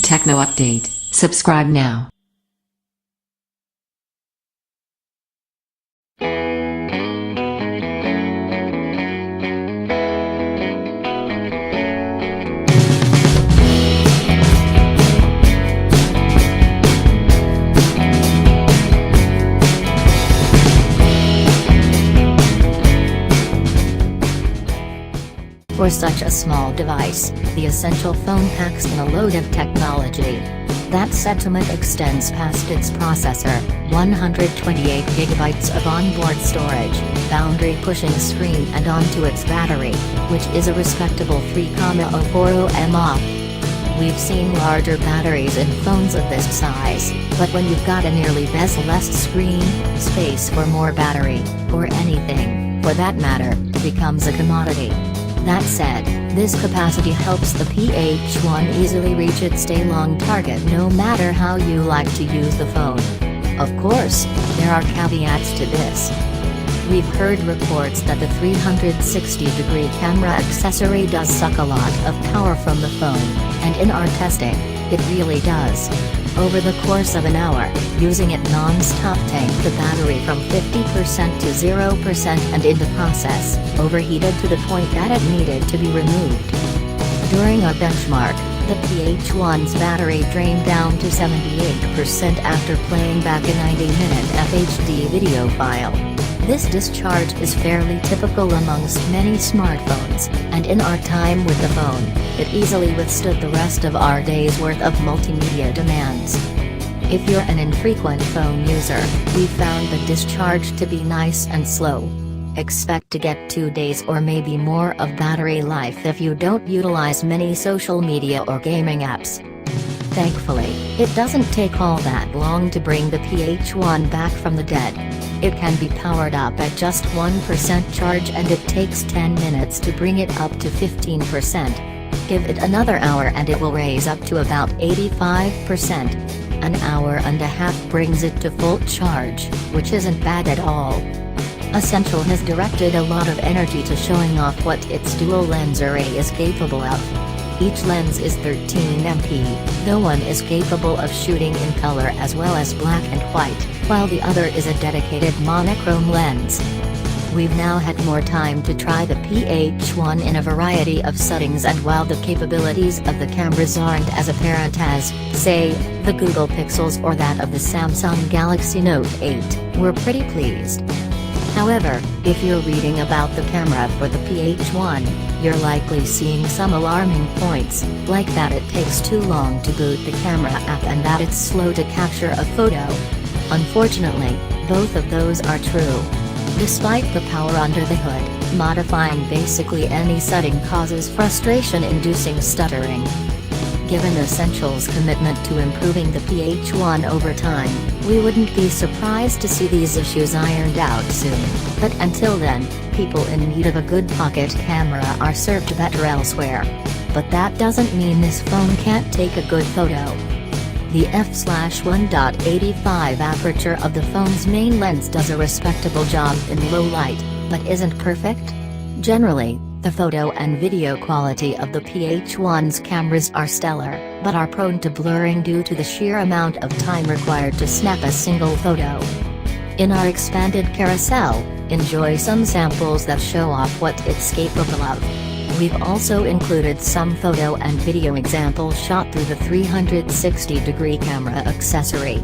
Techno update. Subscribe now. For such a small device, the Essential phone packs in a load of technology. That sentiment extends past its processor, 128 GB of onboard storage, boundary-pushing screen and onto its battery, which is a respectable 3,040 mAh. We've seen larger batteries in phones of this size, but when you've got a nearly bezel-less screen, space for more battery, or anything, for that matter, becomes a commodity. That said, this capacity helps the PH1 easily reach its day-long target no matter how you like to use the phone. Of course, there are caveats to this. We've heard reports that the 360-degree camera accessory does suck a lot of power from the phone, and in our testing, it really does. Over the course of an hour, using it non-stop tanked the battery from 50% to 0% and in the process, overheated to the point that it needed to be removed. During our benchmark, the PH1's battery drained down to 78% after playing back a 90-minute FHD video file. This discharge is fairly typical amongst many smartphones, and in our time with the phone, it easily withstood the rest of our day's worth of multimedia demands. If you're an infrequent phone user, we found the discharge to be nice and slow. Expect to get 2 days or maybe more of battery life if you don't utilize many social media or gaming apps. Thankfully, it doesn't take all that long to bring the PH1 back from the dead. It can be powered up at just 1% charge and it takes 10 minutes to bring it up to 15%. Give it another hour and it will raise up to about 85%. An hour and a half brings it to full charge, which isn't bad at all. Essential has directed a lot of energy to showing off what its dual lens array is capable of. Each lens is 13 MP, though one is capable of shooting in color as well as black and white, while the other is a dedicated monochrome lens. We've now had more time to try the PH1 in a variety of settings, and while the capabilities of the cameras aren't as apparent as, say, the Google Pixels or that of the Samsung Galaxy Note 8, we're pretty pleased. However, if you're reading about the camera for the PH1, you're likely seeing some alarming points, like that it takes too long to boot the camera app and that it's slow to capture a photo. Unfortunately, both of those are true. Despite the power under the hood, modifying basically any setting causes frustration-inducing stuttering. Given Essential's commitment to improving the PH1 over time, we wouldn't be surprised to see these issues ironed out soon, but until then, people in need of a good pocket camera are served better elsewhere. But that doesn't mean this phone can't take a good photo. The f/1.85 aperture of the phone's main lens does a respectable job in low light, but isn't perfect. Generally, the photo and video quality of the PH1's cameras are stellar, but are prone to blurring due to the sheer amount of time required to snap a single photo. In our expanded carousel, enjoy some samples that show off what it's capable of. We've also included some photo and video examples shot through the 360-degree camera accessory.